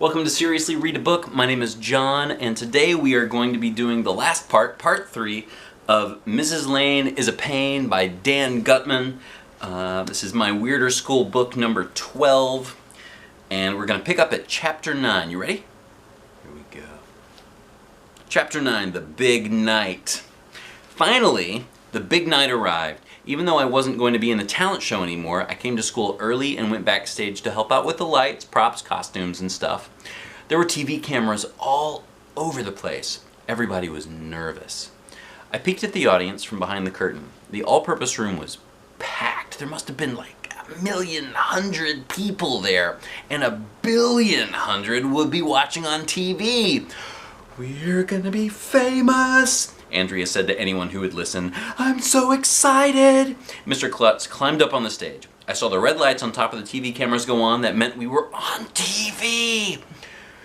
Welcome to Seriously Read a Book. My name is John, and today we are going to be doing the last part 3 of Mrs. Lane is a Pain by Dan Gutman. This is my Weirder School book number 12, and we're going to pick up at Chapter 9. You ready? Here we go. Chapter 9, The Big Night. Finally, the big night arrived. Even though I wasn't going to be in the talent show anymore, I came to school early and went backstage to help out with the lights, props, costumes, and stuff. There were TV cameras all over the place. Everybody was nervous. I peeked at the audience from behind the curtain. The all-purpose room was packed. There must have been like 1,100,000 people there, and 1,000,000,000 would be watching on TV. We're gonna be famous, Andrea said to anyone who would listen. I'm so excited! Mr. Klutz climbed up on the stage. I saw the red lights on top of the TV cameras go on. That meant we were on TV!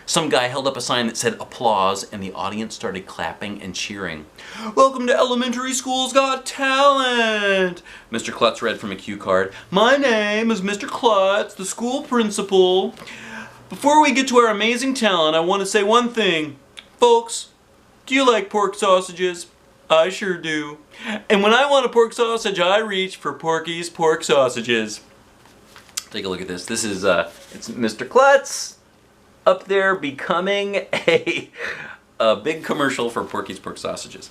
Some guy held up a sign that said applause, and the audience started clapping and cheering. Welcome to Elementary School's Got Talent! Mr. Klutz read from a cue card. My name is Mr. Klutz, the school principal. Before we get to our amazing talent, I want to say one thing. Folks, do you like pork sausages? I sure do. And when I want a pork sausage, I reach for Porky's pork sausages. Take a look at this. This is, it's Mr. Klutz up there becoming a big commercial for Porky's pork sausages.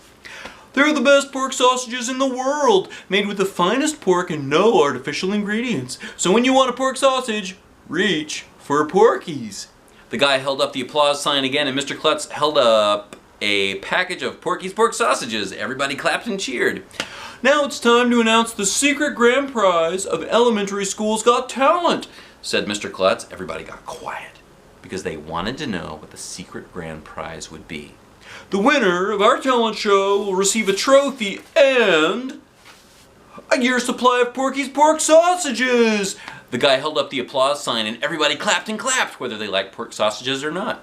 They're the best pork sausages in the world, made with the finest pork and no artificial ingredients. So when you want a pork sausage, reach for Porky's. The guy held up the applause sign again, and Mr. Klutz held up a package of Porky's pork sausages. Everybody clapped and cheered. Now it's time to announce the secret grand prize of Elementary School's Got Talent, said Mr. Klutz. Everybody got quiet because they wanted to know what the secret grand prize would be. The winner of our talent show will receive a trophy and a year's supply of Porky's pork sausages. The guy held up the applause sign and everybody clapped and clapped, whether they liked pork sausages or not.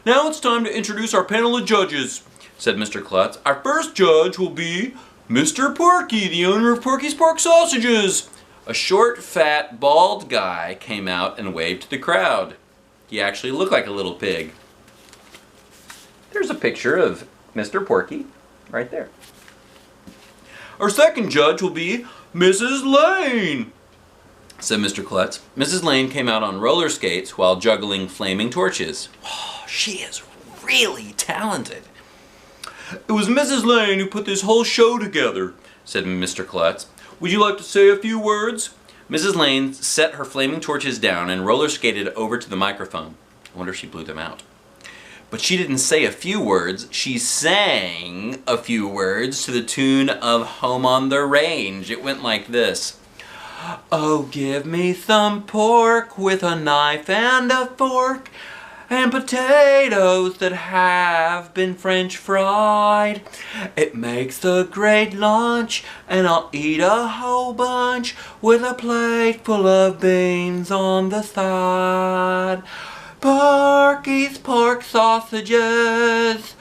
Now it's time to introduce our panel of judges, said Mr. Klutz. Our first judge will be Mr. Porky, the owner of Porky's pork sausages. A short, fat, bald guy came out and waved to the crowd. He actually looked like a little pig. There's a picture of Mr. Porky right there. Our second judge will be Mrs. Lane, said Mr. Klutz. Mrs. Lane came out on roller skates while juggling flaming torches. Oh, she is really talented. It was Mrs. Lane who put this whole show together, said Mr. Klutz. Would you like to say a few words? Mrs. Lane set her flaming torches down and roller skated over to the microphone. I wonder if she blew them out. But she didn't say a few words, she sang a few words to the tune of Home on the Range. It went like this. Oh, give me some pork with a knife and a fork, and potatoes that have been French fried. It makes a great lunch, and I'll eat a whole bunch with a plate full of beans on the side. Porky's pork sausages,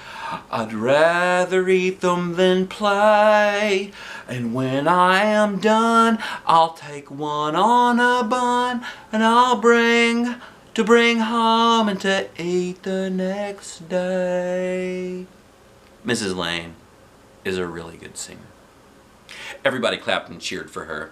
I'd rather eat them than play. And when I am done, I'll take one on a bun, and I'll bring home and to eat the next day. Mrs. Lane is a really good singer. Everybody clapped and cheered for her.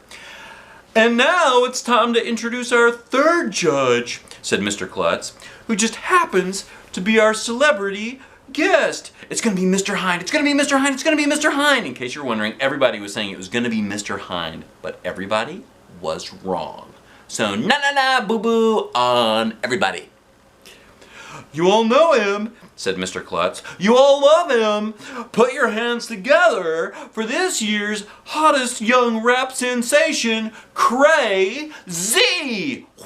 And now it's time to introduce our third judge, said Mr. Klutz, who just happens to be our celebrity guest. It's going to be Mr. Hind. It's going to be Mr. Hind. It's going to be Mr. Hind. In case you're wondering, everybody was saying it was going to be Mr. Hind, but everybody was wrong. So na boo boo on everybody. You all know him, said Mr. Klutz. You all love him. Put your hands together for this year's hottest young rap sensation, Cray-Z.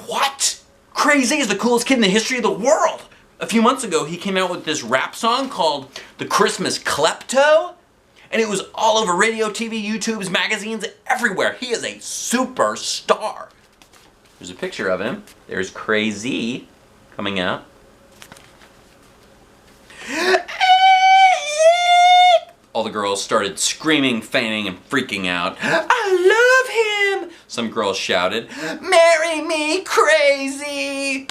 What? Cray-Z is the coolest kid in the history of the world. A few months ago, he came out with this rap song called The Christmas Klepto, and it was all over radio, TV, YouTubes, magazines, everywhere. He is a superstar. There's a picture of him. There's Cray-Z coming out. All the girls started screaming, fainting, and freaking out. I love him, some girls shouted. Marry me, Cray-Z.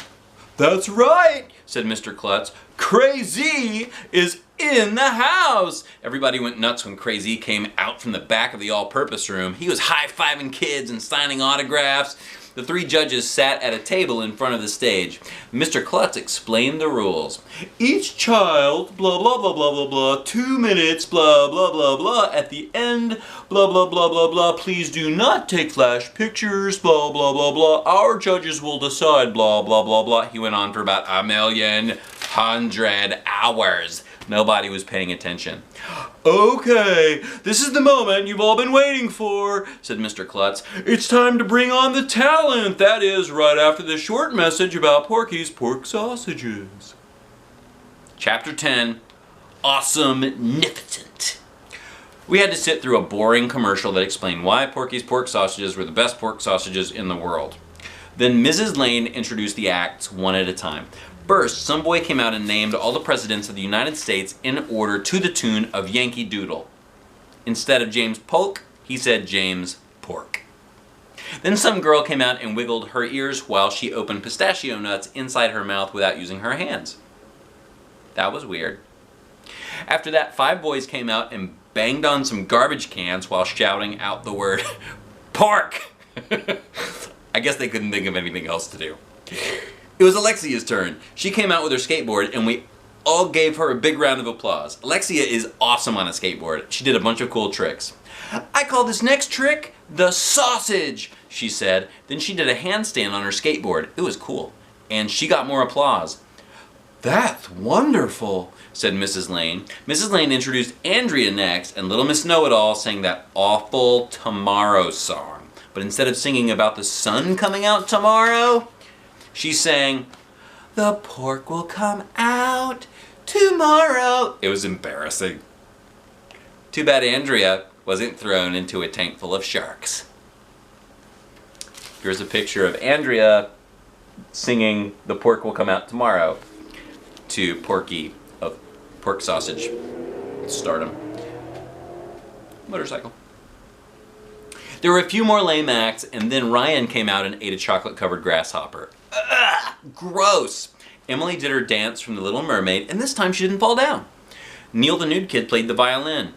That's right, said Mr. Klutz. Crazy is in the house! Everybody went nuts when Crazy came out from the back of the all-purpose room. He was high-fiving kids and signing autographs. The three judges sat at a table in front of the stage. Mr. Klutz explained the rules. Each child, blah, blah, blah, blah, blah, blah, 2 minutes, blah, blah, blah, blah, at the end, blah, blah, blah, blah, blah, please do not take flash pictures, blah, blah, blah, blah, our judges will decide, blah, blah, blah, blah. He went on for about 1,100,000 hours. Nobody was paying attention. Okay, this is the moment you've all been waiting for, said Mr. Klutz. It's time to bring on the talent. That is, right after this short message about Porky's pork sausages. Chapter 10, Awesome Nificent. We had to sit through a boring commercial that explained why Porky's pork sausages were the best pork sausages in the world. Then Mrs. Lane introduced the acts one at a time. First, some boy came out and named all the presidents of the United States in order to the tune of Yankee Doodle. Instead of James Polk, he said James Pork. Then some girl came out and wiggled her ears while she opened pistachio nuts inside her mouth without using her hands. That was weird. After that, 5 boys came out and banged on some garbage cans while shouting out the word pork. I guess they couldn't think of anything else to do. It was Alexia's turn. She came out with her skateboard and we all gave her a big round of applause. Alexia is awesome on a skateboard. She did a bunch of cool tricks. I call this next trick the sausage, she said. Then she did a handstand on her skateboard. It was cool. And she got more applause. That's wonderful, said Mrs. Lane. Mrs. Lane introduced Andrea next, and Little Miss Know-It-All sang that awful Tomorrow song. But instead of singing about the sun coming out tomorrow, she sang, the pork will come out tomorrow. It was embarrassing. Too bad Andrea wasn't thrown into a tank full of sharks. Here's a picture of Andrea singing the pork will come out tomorrow to Porky of pork sausage stardom. Motorcycle. There were a few more lame acts, and then Ryan came out and ate a chocolate-covered grasshopper. Ugh, gross! Emily did her dance from The Little Mermaid, and this time she didn't fall down. Neil the Nude Kid played the violin.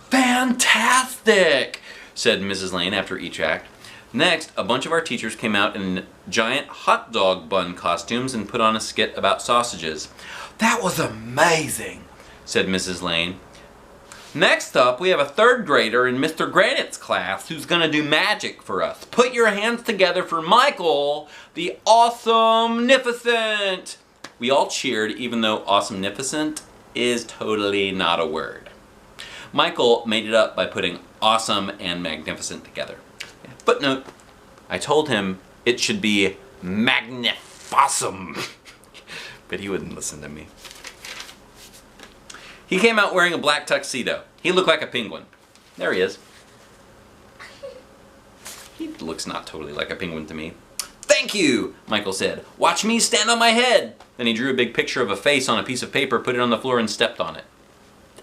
Fantastic! Said Mrs. Lane after each act. Next, a bunch of our teachers came out in giant hot dog bun costumes and put on a skit about sausages. That was amazing, said Mrs. Lane. Next up, we have a 3rd grader in Mr. Granite's class who's going to do magic for us. Put your hands together for Michael, the Awesome Nificent. We all cheered, even though Awesome Nificent is totally not a word. Michael made it up by putting awesome and magnificent together. Footnote, I told him it should be magnifossum, but he wouldn't listen to me. He came out wearing a black tuxedo. He looked like a penguin. There he is. He looks not totally like a penguin to me. Thank you, Michael said. Watch me stand on my head. Then he drew a big picture of a face on a piece of paper, put it on the floor, and stepped on it.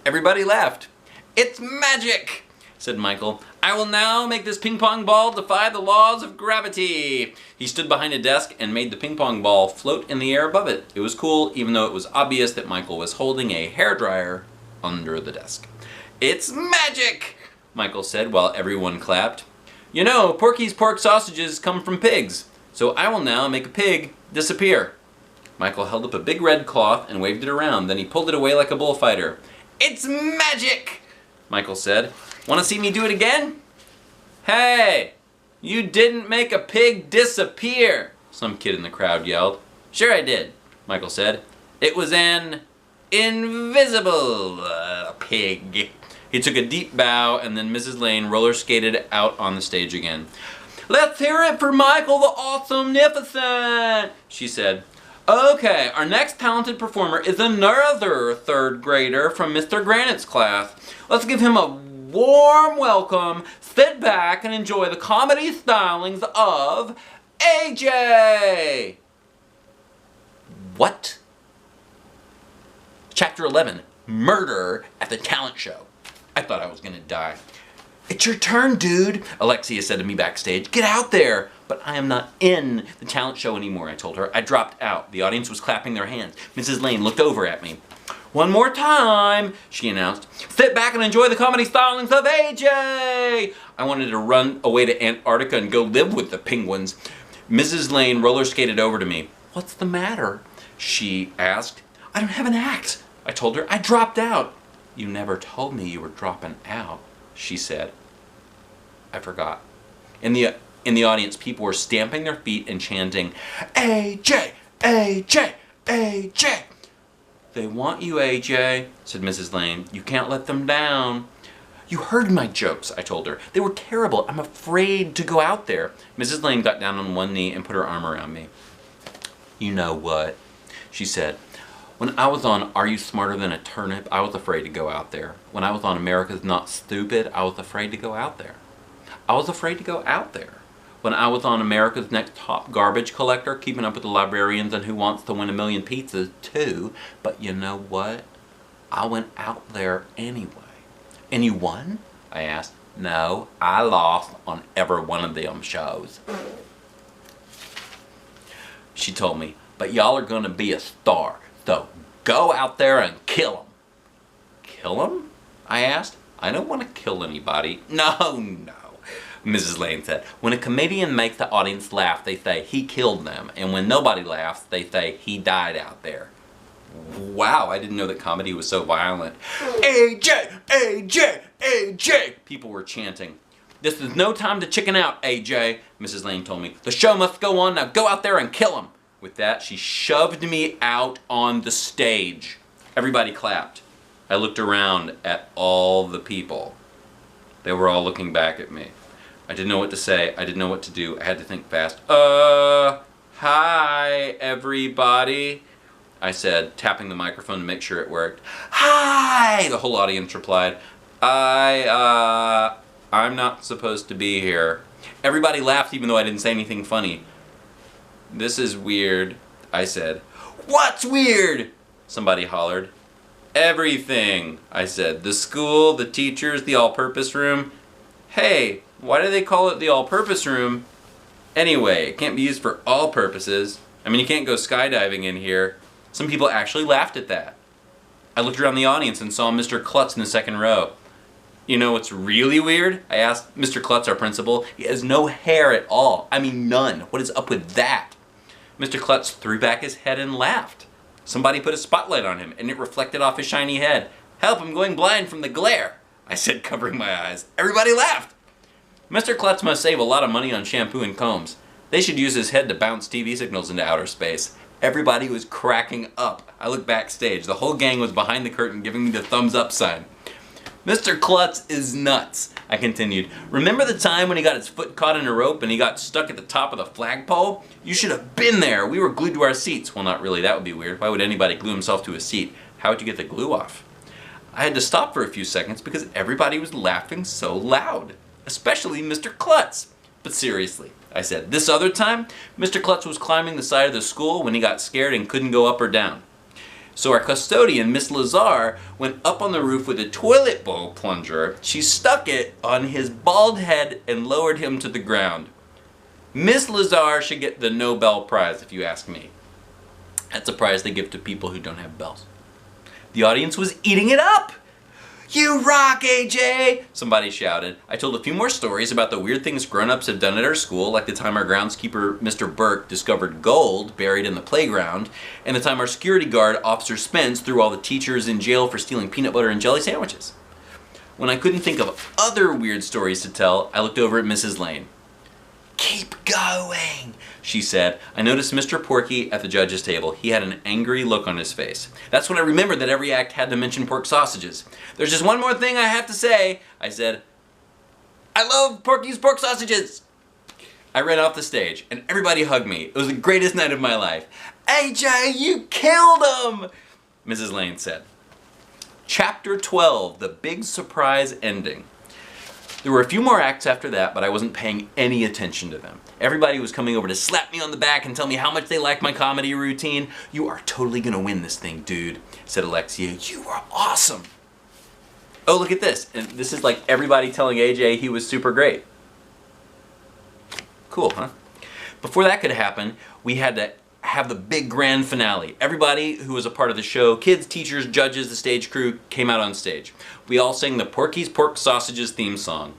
Everybody laughed. It's magic, said Michael. I will now make this ping pong ball defy the laws of gravity. He stood behind a desk and made the ping pong ball float in the air above it. It was cool, even though it was obvious that Michael was holding a hairdryer under the desk. It's magic, Michael said while everyone clapped. You know, Porky's pork sausages come from pigs, so I will now make a pig disappear. Michael held up a big red cloth and waved it around. Then he pulled it away like a bullfighter. It's magic, Michael said. Want to see me do it again? Hey, you didn't make a pig disappear, some kid in the crowd yelled. Sure I did, Michael said. It was an invisible pig. He took a deep bow, and then Mrs. Lane roller skated out on the stage again. Let's hear it for Michael the Awesome Nificent, she said. Okay, our next talented performer is another 3rd grader from Mr. Granite's class. Let's give him a warm welcome. Sit back and enjoy the comedy stylings of AJ. What? Chapter 11, Murder at the Talent Show. I thought I was going to die. "It's your turn, dude," Alexia said to me backstage. "Get out there." "But I am not in the talent show anymore," I told her. I dropped out. The audience was clapping their hands. Mrs. Lane looked over at me. "One more time," she announced. "Sit back and enjoy the comedy stylings of AJ." I wanted to run away to Antarctica and go live with the penguins. Mrs. Lane roller skated over to me. "What's the matter?" she asked. "I don't have an act," I told her. "I dropped out." "You never told me you were dropping out," she said. I forgot. In the audience, people were stamping their feet and chanting, "AJ! AJ! AJ!" "They want you, AJ," said Mrs. Lane. "You can't let them down." "You heard my jokes," I told her. "They were terrible. I'm afraid to go out there." Mrs. Lane got down on one knee and put her arm around me. "You know what?" she said. "When I was on Are You Smarter Than a Turnip, I was afraid to go out there. When I was on America's Not Stupid, I was afraid to go out there. I was afraid to go out there. When I was on America's Next Top Garbage Collector, Keeping Up with the Librarians and Who Wants to Win a Million Pizzas, too. But you know what? I went out there anyway." "And you won?" I asked. "No, I lost on every one of them shows." She told me, "But y'all are going to be a star, so go out there and kill them." "Kill them?" I asked. "I don't want to kill anybody." No, Mrs. Lane said. "When a comedian makes the audience laugh, they say he killed them. And when nobody laughs, they say he died out there." Wow, I didn't know that comedy was so violent. "AJ! AJ! AJ!" people were chanting. "This is no time to chicken out, AJ," Mrs. Lane told me. "The show must go on. Now go out there and kill him." With that, she shoved me out on the stage. Everybody clapped. I looked around at all the people. They were all looking back at me. I didn't know what to say. I didn't know what to do. I had to think fast. Hi, everybody," I said, tapping the microphone to make sure it worked. "Hi," the whole audience replied. I'm not supposed to be here." Everybody laughed even though I didn't say anything funny. "This is weird," I said. "What's weird?" somebody hollered. "Everything," I said. "The school, the teachers, the all-purpose room." "Hey, why do they call it the all-purpose room? Anyway, it can't be used for all purposes. I mean, you can't go skydiving in here." Some people actually laughed at that. I looked around the audience and saw Mr. Klutz in the second row. "You know what's really weird?" I asked Mr. Klutz, our principal. "He has no hair at all. I mean, none. What is up with that?" Mr. Klutz threw back his head and laughed. Somebody put a spotlight on him, and it reflected off his shiny head. "Help, I'm going blind from the glare," I said, covering my eyes. Everybody laughed. "Mr. Klutz must save a lot of money on shampoo and combs. They should use his head to bounce TV signals into outer space." Everybody was cracking up. I looked backstage. The whole gang was behind the curtain giving me the thumbs up sign. "Mr. Klutz is nuts," I continued. "Remember the time when he got his foot caught in a rope and he got stuck at the top of the flagpole? You should have been there. We were glued to our seats." "Well, not really. That would be weird. Why would anybody glue himself to a seat? How would you get the glue off?" I had to stop for a few seconds because everybody was laughing so loud, especially Mr. Klutz. "But seriously," I said, "this other time, Mr. Klutz was climbing the side of the school when he got scared and couldn't go up or down. So our custodian, Miss Lazar, went up on the roof with a toilet bowl plunger. She stuck it on his bald head and lowered him to the ground. Miss Lazar should get the Nobel Prize, if you ask me. That's a prize they give to people who don't have bells." The audience was eating it up. "You rock, AJ!" somebody shouted. I told a few more stories about the weird things grown-ups have done at our school, like the time our groundskeeper, Mr. Burke, discovered gold buried in the playground, and the time our security guard, Officer Spence, threw all the teachers in jail for stealing peanut butter and jelly sandwiches. When I couldn't think of other weird stories to tell, I looked over at Mrs. Lane. "Keep going," she said. I noticed Mr. Porky at the judge's table. He had an angry look on his face. That's when I remembered that every act had to mention pork sausages. "There's just one more thing I have to say," I said. "I love Porky's pork sausages." I ran off the stage, and everybody hugged me. It was the greatest night of my life. "AJ, you killed him," Mrs. Lane said. Chapter 12, the big surprise ending. There were a few more acts after that, but I wasn't paying any attention to them. Everybody was coming over to slap me on the back and tell me how much they liked my comedy routine. "You are totally gonna win this thing, dude," said Alexia. "You are awesome." Oh, look at this. And this is like everybody telling AJ he was super great. Cool, huh? Before that could happen, we had to have the big grand finale. Everybody who was a part of the show, kids, teachers, judges, the stage crew, came out on stage. We all sang the Porky's Pork Sausages theme song.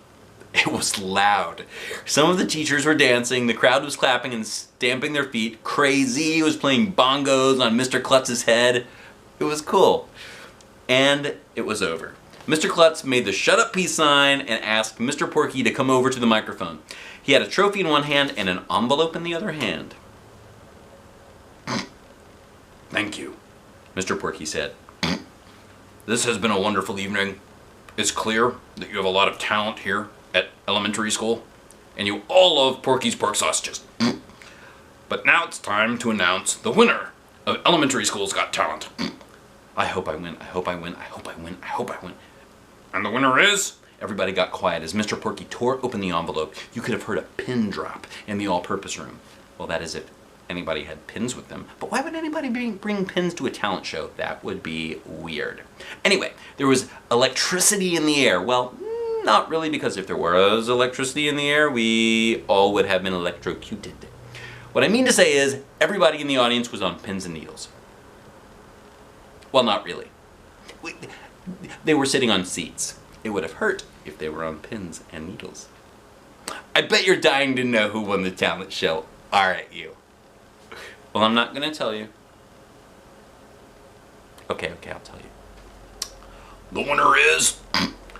It was loud. Some of the teachers were dancing, the crowd was clapping and stamping their feet. Crazy was playing bongos on Mr. Klutz's head. It was cool. And it was over. Mr. Klutz made the shut up peace sign and asked Mr. Porky to come over to the microphone. He had a trophy in one hand and an envelope in the other hand. Thank you, Mr. Porky said. This has been a wonderful evening. It's clear that you have a lot of talent here at elementary school, and you all love Porky's Pork Sausages. But now it's time to announce the winner of Elementary School's Got Talent. I hope I win, I hope I win, I hope I win, I hope I win. And the winner is... Everybody got quiet as Mr. Porky tore open the envelope. You could have heard a pin drop in the all-purpose room. Well, that is if anybody had pins with them. But why would anybody bring pins to a talent show? That would be weird. Anyway, there was electricity in the air. Well, not really, because if there was electricity in the air, we all would have been electrocuted. What I mean to say is, everybody in the audience was on pins and needles. Well, not really. They were sitting on seats. It would have hurt if they were on pins and needles. I bet you're dying to know who won the talent show, aren't you? Well, I'm not going to tell you. Okay, I'll tell you. The winner is,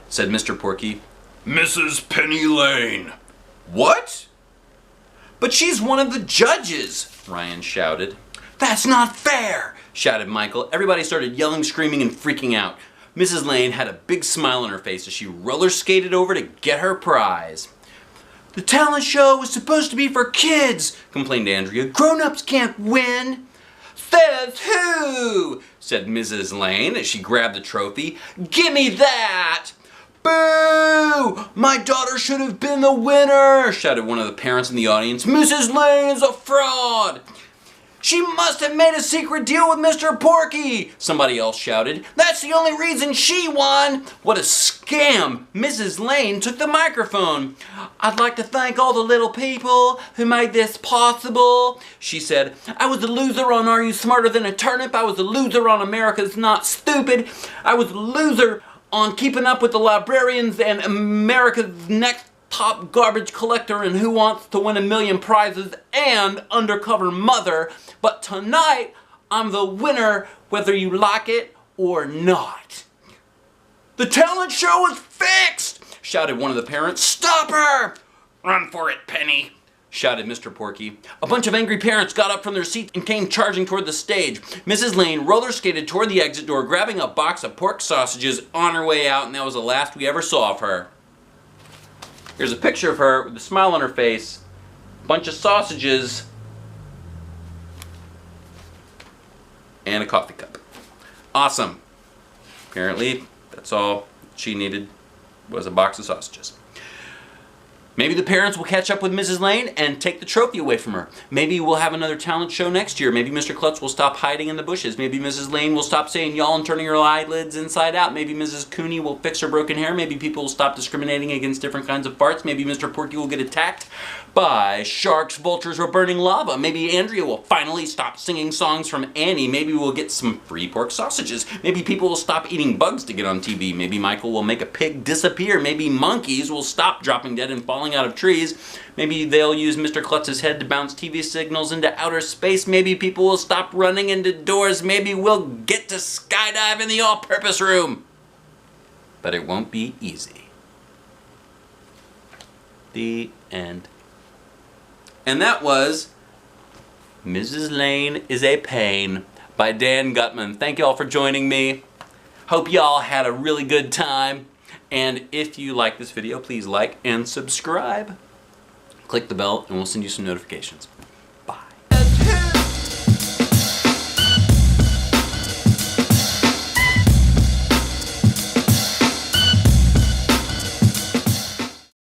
said Mr. Porky, Mrs. Penny Lane. What? But she's one of the judges, Ryan shouted. That's not fair, shouted Michael. Everybody started yelling, screaming, and freaking out. Mrs. Lane had a big smile on her face as she roller skated over to get her prize. The talent show was supposed to be for kids, complained Andrea. Grown-ups can't win. Says who? Said Mrs. Lane as she grabbed the trophy. Gimme that! Boo! My daughter should have been the winner, shouted one of the parents in the audience. Mrs. Lane is a fraud! She must have made a secret deal with Mr. Porky, somebody else shouted. That's the only reason she won. What a scam. Mrs. Lane took the microphone. I'd like to thank all the little people who made this possible, she said. I was a loser on Are You Smarter Than a Turnip? I was a loser on America's Not Stupid. I was a loser on Keeping Up with the Librarians and America's Next Top Garbage Collector and Who Wants to Win a Million Prizes and Undercover Mother. But tonight, I'm the winner whether you like it or not. The talent show is fixed, shouted one of the parents. Stop her! Run for it, Penny, shouted Mr. Porky. A bunch of angry parents got up from their seats and came charging toward the stage. Mrs. Lane roller skated toward the exit door, grabbing a box of pork sausages on her way out, and that was the last we ever saw of her. Here's a picture of her with a smile on her face, a bunch of sausages, and a coffee cup. Awesome. Apparently, that's all she needed was a box of sausages. Maybe the parents will catch up with Mrs. Lane and take the trophy away from her. Maybe we'll have another talent show next year. Maybe Mr. Klutz will stop hiding in the bushes. Maybe Mrs. Lane will stop saying y'all and turning her eyelids inside out. Maybe Mrs. Cooney will fix her broken hair. Maybe people will stop discriminating against different kinds of farts. Maybe Mr. Porky will get attacked by sharks, vultures, or burning lava. Maybe Andrea will finally stop singing songs from Annie. Maybe we'll get some free pork sausages. Maybe people will stop eating bugs to get on TV. Maybe Michael will make a pig disappear. Maybe monkeys will stop dropping dead and falling out of trees. Maybe they'll use Mr. Klutz's head to bounce TV signals into outer space. Maybe people will stop running into doors. Maybe we'll get to skydive in the all-purpose room. But it won't be easy. The end. And that was Mrs. Lane is a Pain by Dan Gutman. Thank you all for joining me. Hope y'all had a really good time. And if you like this video, please like and subscribe. Click the bell and we'll send you some notifications.